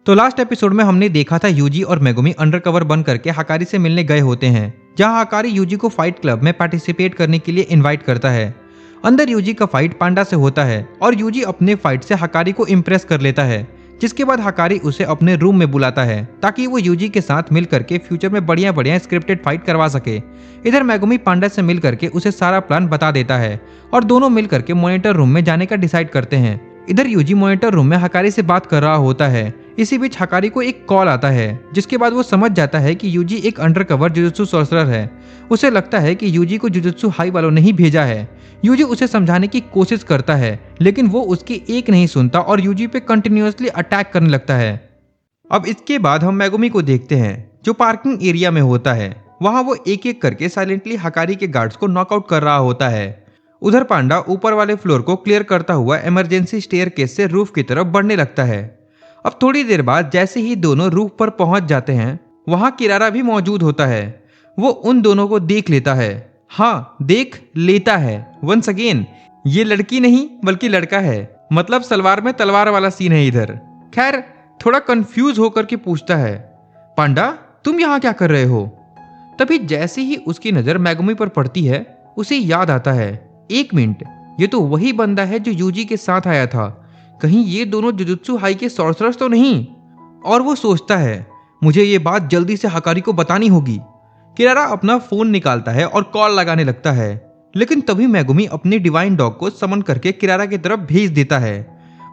तो last episode में हमने देखा था यूजी और मेगुमी अंडरकवर बन करके हकारी से मिलने गए होते हैं, जहां हकारी यूजी को फाइट क्लब में पार्टिसिपेट करने के लिए इनवाइट करता है। अंदर यूजी का फाइट पांडा से होता है और यूजी अपने फाइट से हकारी को इम्प्रेस कर लेता है, जिसके बाद हकारी उसे अपने रूम में बुलाता है ताकि वो यूजी के साथ मिल करके फ्यूचर में बढ़िया बढ़िया स्क्रिप्टेड फाइट करवा सके। इधर मेगुमी पांडा से मिल करके उसे सारा प्लान बता देता है और दोनों मिल करके मॉनिटर रूम में जाने का डिसाइड करते हैं। इधर यूजी मॉनिटर रूम में हकारी से बात कर रहा होता है। इसी बीच हकारी को एक कॉल आता है, जिसके बाद वो समझ जाता है कि यूजी एक अंडरकवर जुजुत्सु सॉर्सरर है। उसे लगता है कि यूजी को जुजुत्सु हाई वालों ने ही भेजा है। यूजी उसे समझाने की कोशिश करता है, लेकिन वो उसकी एक नहीं सुनता और यूजी पे कंटिन्यूअसली अटैक करने लगता है। अब इसके बाद हम मेगुमी को देखते हैं, जो पार्किंग एरिया में होता है। वहां वो एक एक करके साइलेंटली हकारी के गार्ड्स को नॉकआउट कर रहा होता है। उधर पांडा ऊपर वाले फ्लोर को क्लियर करता हुआ इमरजेंसी स्टेयरकेस से रूफ की तरफ बढ़ने लगता है। अब थोड़ी देर बाद जैसे ही दोनों रूफ पर पहुंच जाते हैं, वहां किरारा भी मौजूद होता है। वो उन दोनों को देख लेता है। हाँ, देख लेता है। वंस अगेन, ये लड़की नहीं बल्कि लड़का है। मतलब सलवार में तलवार वाला सीन है इधर। खैर, थोड़ा कंफ्यूज होकर के पूछता है, पांडा तुम यहाँ क्या कर रहे हो? तभी जैसे ही उसकी नजर मेगुमी पर पड़ती है, उसे याद आता है, एक मिनट, ये तो वही बंदा है जो यूजी के साथ आया था। कहीं ये दोनों जुजुत्सु हाई के सॉर्सरर्स तो नहीं? और वो सोचता है, मुझे ये बात जल्दी से हकारी को बतानी होगी। किरारा अपना फोन निकालता है और कॉल लगाने लगता है, लेकिन तभी मेगुमी अपने डिवाइन डॉग को समन करके किरारा की तरफ भेज देता है।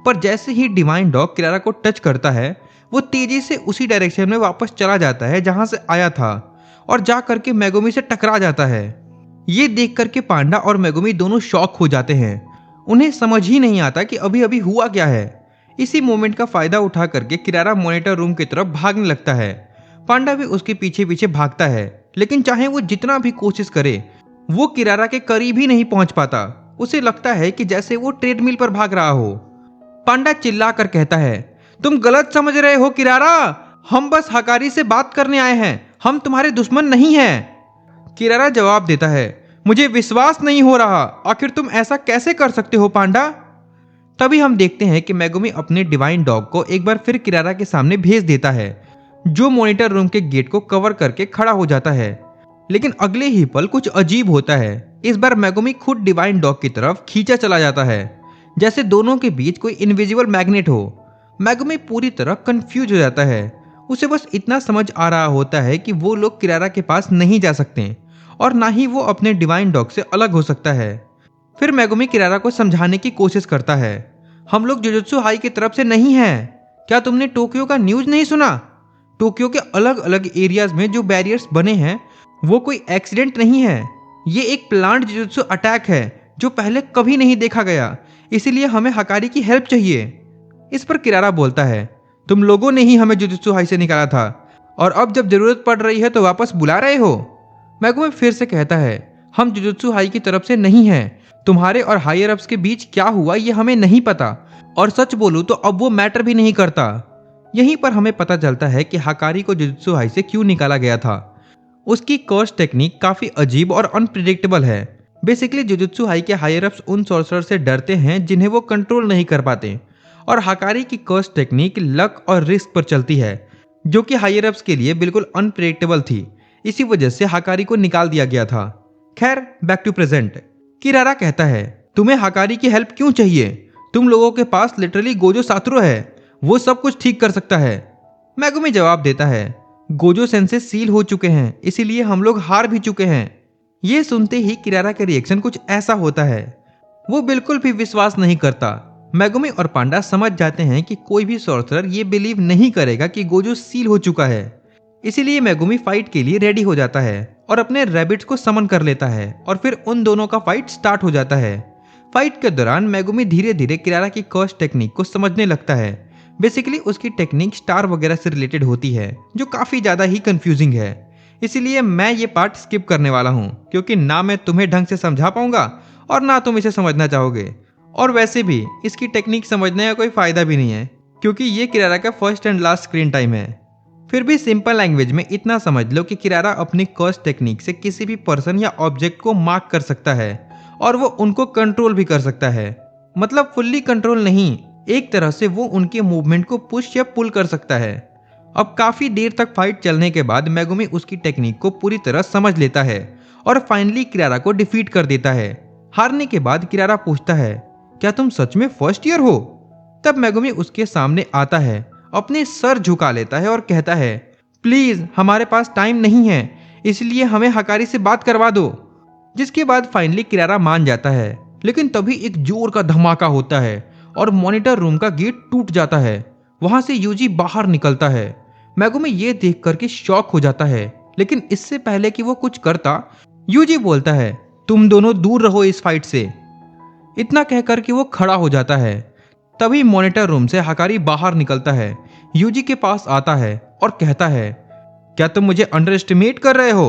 पर जैसे ही डिवाइन डॉग किरारा को टच करता है, वो तेजी से उसी डायरेक्शन में वापस चला जाता है जहां से आया था और जा करके मेगुमी से टकरा जाता है। ये देख करके पांडा और मेगुमी दोनों शॉक हो जाते हैं। उन्हें समझ ही नहीं आता कि अभी अभी हुआ क्या है। इसी मोमेंट का फायदा उठा करके किरारा मॉनिटर रूम की तरफ भागने लगता है। पांडा भी उसके पीछे पीछे भागता है, लेकिन चाहे वो जितना भी कोशिश करे, वो किरारा के करीब ही नहीं पहुंच पाता। उसे लगता है कि जैसे वो ट्रेडमिल पर भाग रहा हो। पांडा चिल्ला कर कहता है, तुम गलत समझ रहे हो किरारा, हम बस हकारी से बात करने आए हैं, हम तुम्हारे दुश्मन नहीं हैं। किरारा जवाब देता है, मुझे विश्वास नहीं हो रहा, आखिर तुम ऐसा कैसे कर सकते हो पांडा? तभी हम देखते हैं कि मेगुमी अपने डिवाइन डॉग को एक बार फिर किरारा के सामने भेज देता है, जो मॉनिटर रूम के गेट को कवर करके खड़ा हो जाता है। लेकिन अगले ही पल कुछ अजीब होता है। इस बार मेगुमी खुद डिवाइन डॉग की तरफ खींचा चला जाता है, जैसे दोनों के बीच कोई इनविजिबल मैग्नेट हो। मेगुमी पूरी तरह कंफ्यूज हो जाता है। उसे बस इतना समझ आ रहा होता है कि वो लोग किरारा के पास नहीं जा सकते और ना ही वो अपने डिवाइन डॉग से अलग हो सकता है। फिर मेगुमी किरारा को समझाने की कोशिश करता है, हम लोग जुजुत्सु हाई की तरफ से नहीं हैं। क्या तुमने टोक्यो का न्यूज नहीं सुना? टोक्यो के अलग अलग एरियाज में जो बैरियर्स बने हैं, वो कोई एक्सीडेंट नहीं है। ये एक प्लांट जुजुत्सु अटैक है जो पहले कभी नहीं देखा गया, इसीलिए हमें हकारी की हेल्प चाहिए। इस पर किरारा बोलता है, तुम लोगों ने ही हमें जुजुत्सु हाई से निकाला था और अब जब जरूरत पड़ रही है तो वापस बुला रहे हो। मेगुमी फिर से कहता है, हम जुजुत्सु हाई की तरफ से नहीं हैं। तुम्हारे और हायर अप्स के बीच क्या हुआ ये हमें नहीं पता, और सच बोलूं तो अब वो मैटर भी नहीं करता। यहीं पर हमें पता चलता है कि हकारी को जुजुत्सु हाई से क्यों निकाला गया था। उसकी कर्स टेक्निक काफी अजीब और अनप्रिडिक्टेबल है। बेसिकली जुजुत्सु हाई के हायर अप्स उन सॉर्सरर से डरते हैं जिन्हें वो कंट्रोल नहीं कर पाते, और हकारी की कर्स टेक्निक लक और रिस्क पर चलती है, जो कि हायर अप्स के लिए बिल्कुल अनप्रिडिक्टेबल थी। इसी वजह से हकारी को निकाल दिया गया था। खैर, बैक टू प्रेजेंट। किरारा कहता है, तुम्हें हकारी की हेल्प क्यों चाहिए? तुम लोगों के पास लिटरली गोजो सातरो है, वो सब कुछ ठीक कर सकता है। मेगुमी जवाब देता है, गोजो सेंसे सील हो चुके हैं, इसीलिए हम लोग हार भी चुके हैं। ये सुनते ही किरारा का रिएक्शन कुछ ऐसा होता है, वो बिल्कुल भी विश्वास नहीं करता। मेगुमी और पांडा समझ जाते हैं कि कोई भी सॉर्सरर ये बिलीव नहीं करेगा कि गोजो सील हो चुका है। इसीलिए मेगुमी फाइट के लिए रेडी हो जाता है और अपने रैबिट्स को समन कर लेता है और फिर उन दोनों का फाइट स्टार्ट हो जाता है। फाइट के दौरान मेगुमी धीरे धीरे किरारा की कर्स टेक्निक को समझने लगता है। बेसिकली उसकी टेक्निक स्टार वगैरह से रिलेटेड होती है, जो काफी ज्यादा ही कंफ्यूजिंग है। इसीलिए मैं ये पार्ट स्किप करने वाला हूँ, क्योंकि ना मैं तुम्हें ढंग से समझा पाऊंगा और ना तुम इसे समझना चाहोगे। और वैसे भी इसकी टेक्निक समझने का कोई फायदा भी नहीं है, क्योंकि ये किरारा का first and last screen time है। फिर भी सिंपल लैंग्वेज में इतना समझ लो कि किरारा अपनी कर्स टेक्निक से किसी भी पर्सन या ऑब्जेक्ट को मार्क कर सकता है और वो उनको कंट्रोल भी कर सकता है। मतलब फुल्ली कंट्रोल नहीं, एक तरह से वो उनके मूवमेंट को पुश या पुल कर सकता है। अब काफी देर तक फाइट चलने के बाद मेगुमी उसकी टेक्निक को पूरी तरह समझ लेता है और फाइनली किरारा को डिफीट कर देता है। हारने के बाद किरारा पूछता है, क्या तुम सच में फर्स्ट ईयर हो? तब मेगुमी उसके सामने आता है, अपने सर झुका लेता है और कहता है, प्लीज हमारे पास टाइम नहीं है, इसलिए हमें हकारी से बात करवा दो। जिसके बाद फाइनली किरारा मान जाता है, लेकिन तभी एक जोर का धमाका होता है और मॉनिटर रूम का गेट टूट जाता है। वहां से यूजी बाहर निकलता है। मेगुमी ये देख करके शॉक हो जाता है, लेकिन इससे पहले कि वो कुछ करता, यूजी बोलता है, तुम दोनों दूर रहो इस फाइट से। इतना कहकर के वो खड़ा हो जाता है। तभी मॉनिटर रूम से हकारी बाहर निकलता है, यूजी के पास आता है और कहता है, क्या तुम मुझे अंडर एस्टिमेट कर रहे हो?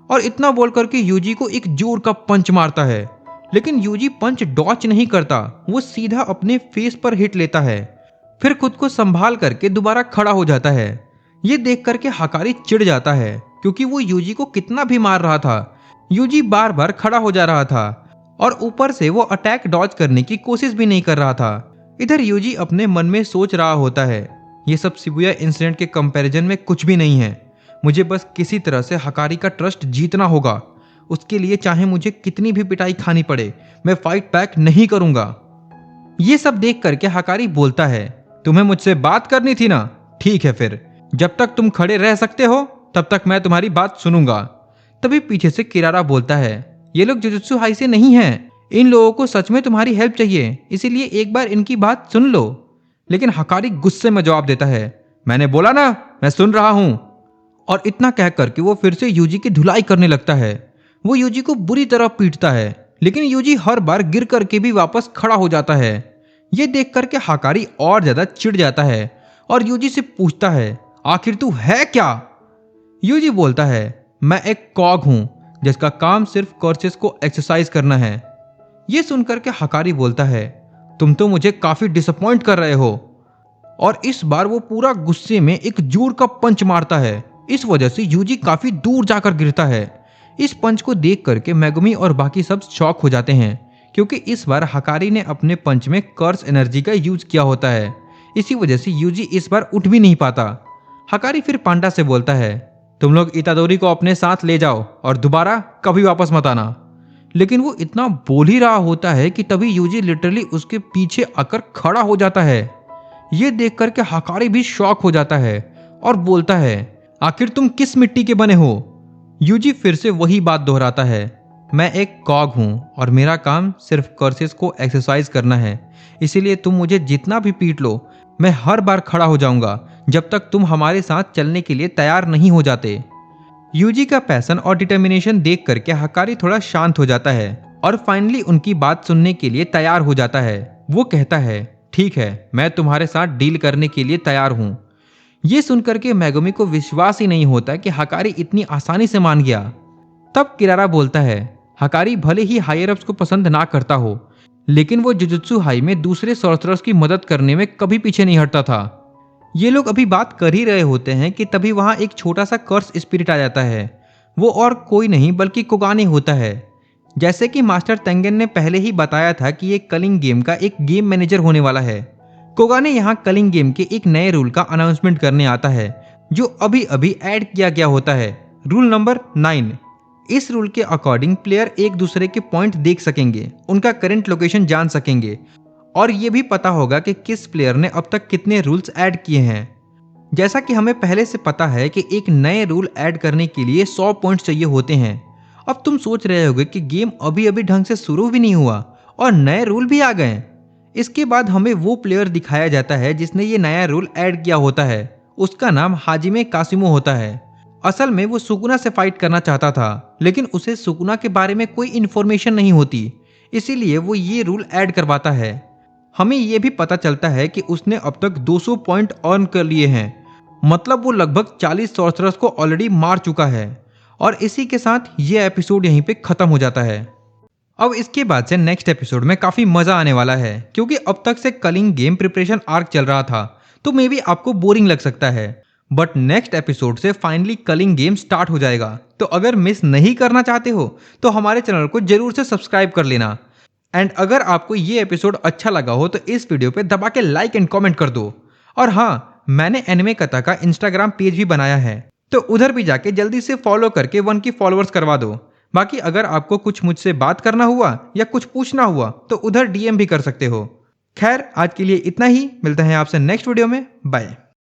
और इतना बोल करके यूजी को एक जोर का पंच मारता है, लेकिन यूजी पंच डॉच नहीं करता, वो सीधा अपने फेस पर हिट लेता है। फिर खुद को संभाल करके दोबारा खड़ा हो जाता है। ये देख करके हकारी चिढ़ जाता है, क्योंकि वो यूजी को कितना भी मार रहा था। यूजी बार बार खड़ा हो जा रहा था और ऊपर से वो अटैक डॉज करने की कोशिश भी नहीं कर रहा था। इधर यूजी अपने मन में सोच रहा होता है, ये सब शिबुया इंसिडेंट के कंपैरिजन में कुछ भी नहीं है। मुझे बस किसी तरह से हकारी का ट्रस्ट जीतना होगा। उसके लिए चाहे मुझे कितनी भी पिटाई खानी पड़े, मैं फाइट बैक नहीं करूंगा। ये सब देख करके हकारी बोलता है, तुम्हें मुझसे बात करनी थी ना? ठीक है फिर, जब तक तुम खड़े रह सकते हो तब तक मैं तुम्हारी बात सुनूंगा। तभी पीछे से किरारा बोलता है, ये लोग जुजुत्सु हाई से नहीं हैं, इन लोगों को सच में तुम्हारी हेल्प चाहिए, इसीलिए एक बार इनकी बात सुन लो। लेकिन हकारी गुस्से में जवाब देता है, मैंने बोला ना, मैं सुन रहा हूं। और इतना कह करके वो फिर से यूजी की धुलाई करने लगता है। वो यूजी को बुरी तरह पीटता है, लेकिन यूजी हर बार गिर करके भी वापस खड़ा हो जाता है। ये देख करके हकारी और ज्यादा चिढ़ जाता है और यूजी से पूछता है, आखिर तू है क्या? यूजी बोलता है, मैं एक कॉग हूं जिसका काम सिर्फ कर्सेस को एक्सरसाइज करना है। ये सुनकर के हकारी बोलता है, तुम तो मुझे काफी डिसअपॉइंट कर रहे हो। और इस बार वो पूरा गुस्से में एक जोर का पंच मारता है। इस वजह से यूजी काफी दूर जाकर गिरता है। इस पंच को देख करके मेगुमी और बाकी सब शॉक हो जाते हैं, क्योंकि इस बार हकारी ने अपने पंच में कर्स एनर्जी का यूज किया होता है। इसी वजह से यूजी इस बार उठ भी नहीं पाता। हकारी फिर पांडा से बोलता है, तुम लोग इतादोरी को अपने साथ ले जाओ और दोबारा कभी वापस मत आना। लेकिन वो इतना बोल ही रहा होता है कि तभी यूजी लिटरली उसके पीछे आकर खड़ा हो जाता है। ये देख करके हकारी भी शॉक हो जाता है और बोलता है, आखिर तुम किस मिट्टी के बने हो? यूजी फिर से वही बात दोहराता है, मैं एक कॉग हूं और मेरा काम सिर्फ कर्सेस को एक्सरसाइज करना है, इसीलिए तुम मुझे जितना भी पीट लो, मैं हर बार खड़ा हो जाऊंगा जब तक तुम हमारे साथ चलने के लिए तैयार नहीं हो जाते। यूजी का पैशन और डिटर्मिनेशन देख करके हकारी थोड़ा शांत हो जाता है और फाइनली उनकी बात सुनने के लिए तैयार हो जाता है। वो कहता है, ठीक है, मैं तुम्हारे साथ डील करने के लिए तैयार हूं। ये सुनकर के मेगुमी को विश्वास ही नहीं होता कि हकारी इतनी आसानी से मान गया। तब किरारा बोलता है, हकारी भले ही हायर अप्स को पसंद ना करता हो, लेकिन वो जुजुत्सु हाई में दूसरे सॉर्सरर्स की मदद करने में कभी पीछे नहीं हटता था। ये लोग अभी बात कर ही रहे होते हैं कि तभी वहां एक छोटा सा कर्स स्पिरिट आ जाता है। वो और कोई नहीं बल्कि कोगाने होता है। जैसे कि मास्टर तेंगेन ने पहले ही बताया था कि ये कलिंग गेम का एक गेम मैनेजर होने वाला है। कोगाने यहाँ कलिंग गेम के एक नए रूल का अनाउंसमेंट करने आता है, जो अभी अभी ऐड किया गया होता है, रूल नंबर 9। इस रूल के अकॉर्डिंग प्लेयर एक दूसरे के पॉइंट देख सकेंगे, उनका करंट लोकेशन जान सकेंगे और ये भी पता होगा कि किस प्लेयर ने अब तक कितने रूल्स ऐड किए हैं। जैसा कि हमें पहले से पता है कि एक नए रूल ऐड करने के लिए 100 पॉइंट्स चाहिए होते हैं। अब तुम सोच रहे होगे कि गेम अभी अभी ढंग से शुरू भी नहीं हुआ और नए रूल भी आ गए। इसके बाद हमें वो प्लेयर दिखाया जाता है जिसने ये नया रूल ऐड किया होता है। उसका नाम हाजिमे कासिमो होता है। असल में वो सुकुना से फाइट करना चाहता था, लेकिन उसे सुकुना के बारे में कोई इन्फॉर्मेशन नहीं होती, इसीलिए वो ये रूल ऐड करवाता है। हमें ये भी पता चलता है कि उसने अब तक 200 पॉइंट अर्न कर लिए हैं, मतलब वो लगभग 40 सॉर्सरर्स को ऑलरेडी मार चुका है। और इसी के साथ ये एपिसोड यहीं पे खत्म हो जाता है। अब इसके बाद से नेक्स्ट एपिसोड में काफी मजा आने वाला है, क्योंकि अब तक से कलिंग गेम प्रिपरेशन आर्क चल रहा था, तो मे बी आपको बोरिंग लग सकता है, बट नेक्स्ट एपिसोड से फाइनली कलिंग गेम स्टार्ट हो जाएगा। तो अगर मिस नहीं करना चाहते हो तो हमारे चैनल को जरूर से सब्सक्राइब कर लेना। एंड अगर आपको ये एपिसोड अच्छा लगा हो तो इस वीडियो पे दबा के लाइक एंड कमेंट कर दो। और हाँ, मैंने एनिमे कथा का इंस्टाग्राम पेज भी बनाया है, तो उधर भी जाके जल्दी से फॉलो करके 1 की फॉलोअर्स करवा दो। बाकी अगर आपको कुछ मुझसे बात करना हुआ या कुछ पूछना हुआ तो उधर डीएम भी कर सकते हो। खैर, आज के लिए इतना ही। मिलते हैं आपसे नेक्स्ट वीडियो में। बाय।